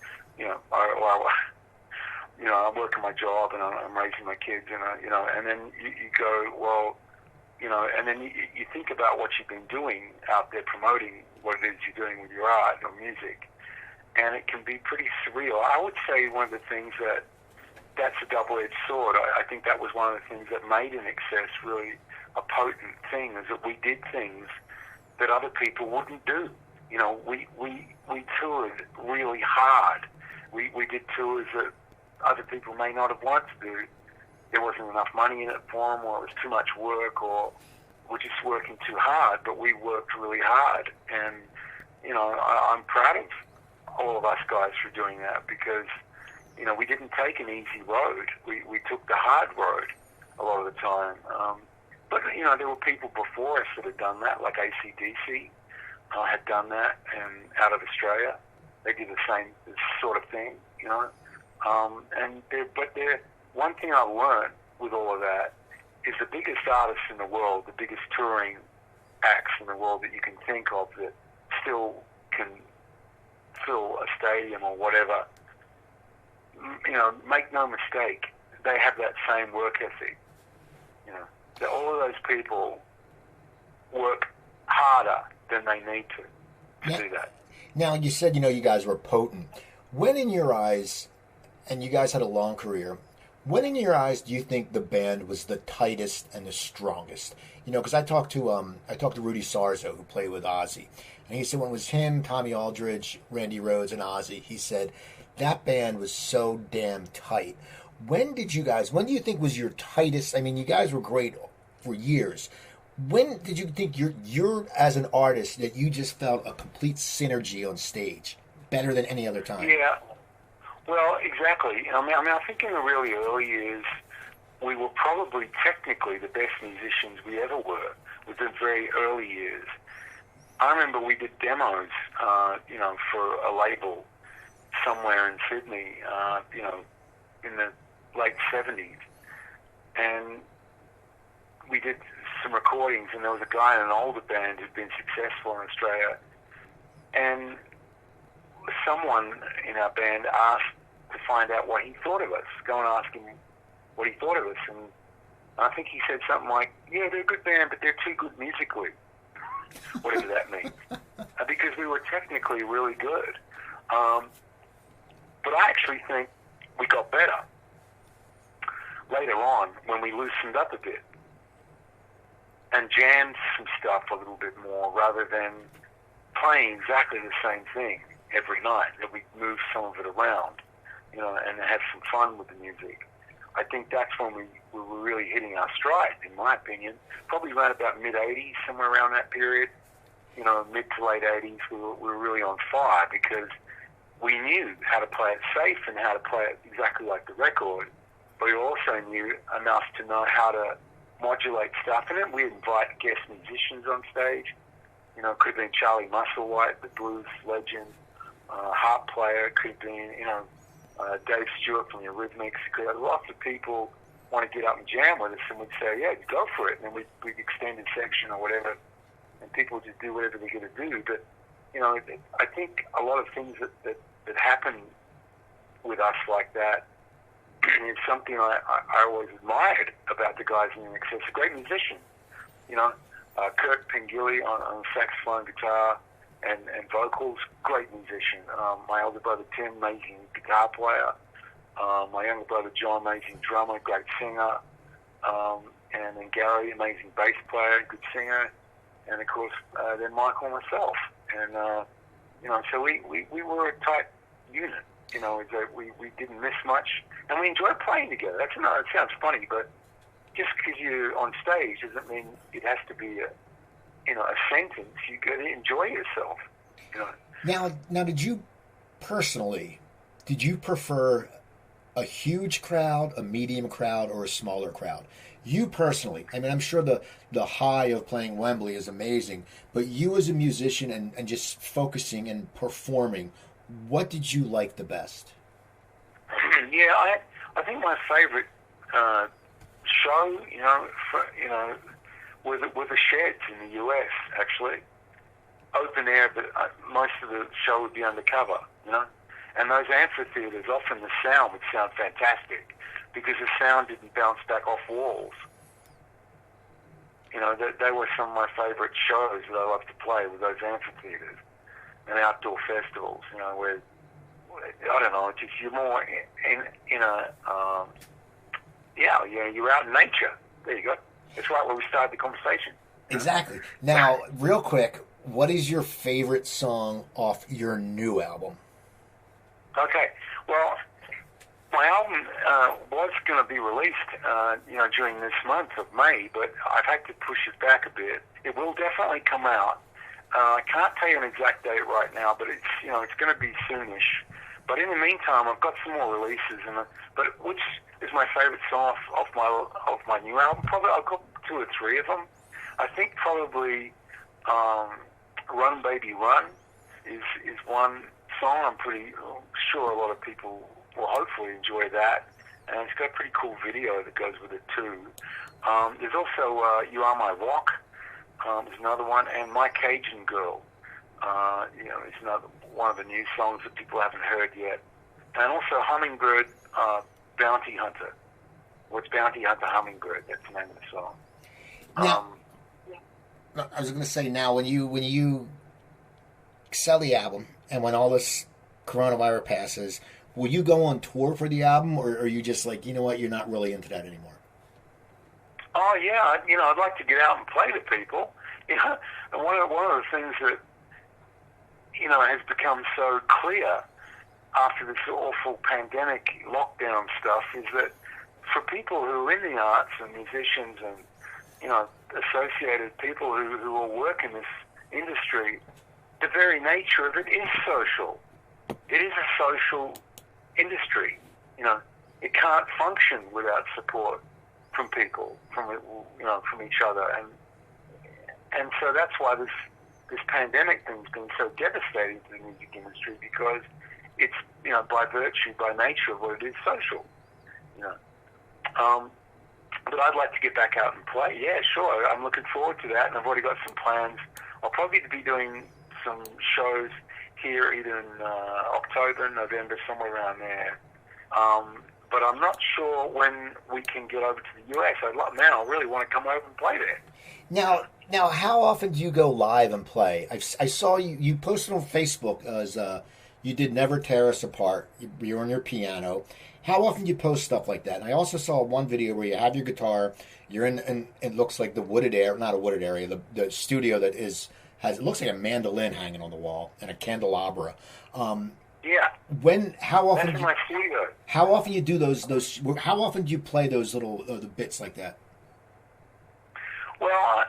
working my job, and I'm raising my kids, and then you go, well, and then you think about what you've been doing out there, promoting what it is you're doing with your art or music, and it can be pretty surreal. I would say one of the things that's a double-edged sword. I think that was one of the things that made InXS really a potent thing, is that we did things that other people wouldn't do. You know, we toured really hard. We did tours that other people may not have wanted to do. There wasn't enough money in it for them, or it was too much work, or we're just working too hard. But we worked really hard, and you know, I'm proud of all of us guys for doing that, because you know, we didn't take an easy road. We took the hard road a lot of the time. But you know, there were people before us that had done that, like AC/DC had done that, and out of Australia, they did the same sort of thing, you know. One thing I learned with all of that is the biggest artists in the world, the biggest touring acts in the world that you can think of that still can fill a stadium or whatever, you know, make no mistake, they have that same work ethic. You know, that all of those people work harder than they need to do that. Now, you said, you know, you guys were potent. When in your eyes, and you guys had a long career, when in your eyes do you think the band was the tightest and the strongest? You know, because I talked to Rudy Sarzo, who played with Ozzy, and he said when it was him, Tommy Aldridge, Randy Rhoads, and Ozzy, he said that band was so damn tight. When do you think was your tightest? I mean, you guys were great for years. When did you think you're as an artist that you just felt a complete synergy on stage, better than any other time? Yeah, well, exactly. I mean, I think in the really early years, we were probably technically the best musicians we ever were. With the very early years, I remember we did demos, you know, for a label somewhere in Sydney, you know, in the late 70s, and we did some recordings, and there was a guy in an older band who'd been successful in Australia, and someone in our band asked to find out what he thought of us, go and ask him what he thought of us, and I think he said something like, yeah, they're a good band, but they're too good musically, whatever that means, because we were technically really good. But I actually think we got better later on when we loosened up a bit and jammed some stuff a little bit more, rather than playing exactly the same thing every night, that we moved some of it around, you know, and had some fun with the music. I think that's when we were really hitting our stride, in my opinion. Probably around about mid-'80s, somewhere around that period, you know, mid to late 80s, we were really on fire, because we knew how to play it safe and how to play it exactly like the record, but we also knew enough to know how to modulate stuff in it. We invite guest musicians on stage. You know, it could have been Charlie Musselwhite, the blues legend, harp player. It could have been, you know, Dave Stewart from the Eurythmics. Lots of people want to get up and jam with us, and we'd say, yeah, go for it. And then we'd extend a section or whatever, and people just do whatever they're going to do. But, you know, I think a lot of things that happen with us like that is something I always admired about the guys in InXS. A great musician, you know, Kurt Pengilly on saxophone, guitar, and vocals, great musician. My older brother Tim, amazing guitar player. My younger brother John, amazing drummer, great singer. And then Gary, amazing bass player, good singer. And of course, then Michael and myself. And, you know, so we were a tight unit. You know, we didn't miss much, and we enjoyed playing together. It sounds funny, but just because you're on stage doesn't mean it has to be a sentence. You got to enjoy yourself. You know. Now, did you prefer a huge crowd, a medium crowd, or a smaller crowd? You personally, I mean, I'm sure the high of playing Wembley is amazing, but you as a musician and just focusing and performing, what did you like the best? Yeah, I think my favorite show, were the sheds in the US, actually. Open air, but most of the show would be undercover, you know? And those amphitheaters, often the sound would sound fantastic because the sound didn't bounce back off walls. You know, they were some of my favorite shows that I loved to play, with those amphitheaters and outdoor festivals, you know, where, I don't know, just you're more you're out in nature. There you go. That's right where we started the conversation. Exactly. Now, real quick, what is your favorite song off your new album? Okay. Well, my album was going to be released, during this month of May, but I've had to push it back a bit. It will definitely come out. I can't tell you an exact date right now, but it's going to be soonish. But in the meantime, I've got some more releases, but which is my favorite song off my new album? Probably I've got 2 or 3 of them. I think probably "Run Baby Run" is one song. I'm pretty sure a lot of people will hopefully enjoy that, and it's got a pretty cool video that goes with it too. There's also "You Are My Rock." Is another one, and "My Cajun Girl." Is another one of the new songs that people haven't heard yet, and also "Hummingbird Bounty Hunter." What's Bounty Hunter Hummingbird? That's the name of the song. Now, I was going to say, now when you sell the album and when all this coronavirus passes, will you go on tour for the album, or are you just like, you know what, you're not really into that anymore? Oh yeah, I'd like to get out and play to people. And one of the things that has become so clear after this awful pandemic lockdown stuff is that for people who are in the arts and musicians and associated people who all work in this industry, the very nature of it is social. It is a social industry. It can't function without support from people, from each other, and so that's why this pandemic thing's been so devastating to the music industry, because it's by virtue, by nature of what it is, social. But I'd like to get back out and play. Yeah, sure. I'm looking forward to that, and I've already got some plans. I'll probably be doing some shows here either in October, November, somewhere around there. But I'm not sure when we can get over to the US. I really want to come over and play there. Now, how often do you go live and play? I saw you posted on Facebook as you did "Never Tear Us Apart." You're on your piano. How often do you post stuff like that? And I also saw one video where you have your guitar. You're in it looks like the wooded area, not a wooded area, the studio that has it looks like a mandolin hanging on the wall and a candelabra. Yeah. How often? That's in my studio. How often you do those? How often do you play those little the bits like that? Well,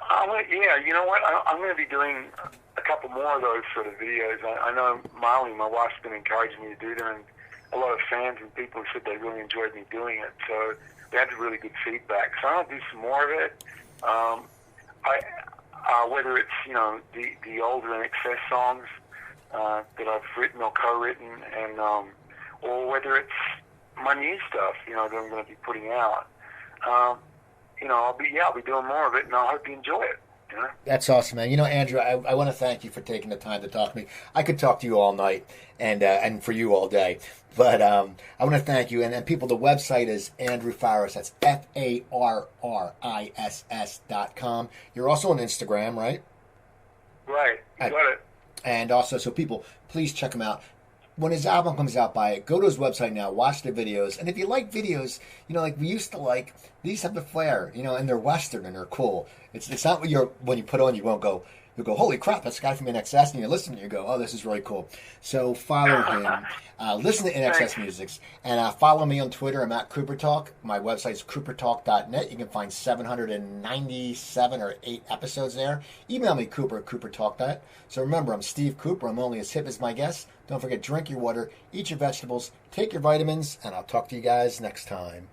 you know what? I'm going to be doing a couple more of those sort of videos. I know Marley, my wife's been encouraging me to do them, and a lot of fans and people said they really enjoyed me doing it. So they had really good feedback. So I'll do some more of it. Whether it's the older InXS songs that I've written or co-written, and or whether it's my new stuff, that I'm going to be putting out. I'll be doing more of it, and I hope you enjoy it. That's awesome, man. Andrew, I want to thank you for taking the time to talk to me. I could talk to you all night and for you all day, but I want to thank you. And people, the website is Andrew Farriss. That's FARRISS.com. You're also on Instagram, right? Right. You got it. And also, so people, please check him out. When his album comes out, buy it. Go to his website now. Watch the videos. And if you like videos, like we used to like, these have the flair, and they're Western and they're cool. It's not when you put on, you'll go, holy crap, that's a guy from InXS, and you listen and you go, oh, this is really cool. So follow him, listen to InXS Music, and follow me on Twitter. I'm at Cooper Talk. My website is coopertalk.net. You can find 797 or 8 episodes there. Email me, Cooper@coopertalk.net. So remember, I'm Steve Cooper. I'm only as hip as my guests. Don't forget, drink your water, eat your vegetables, take your vitamins, and I'll talk to you guys next time.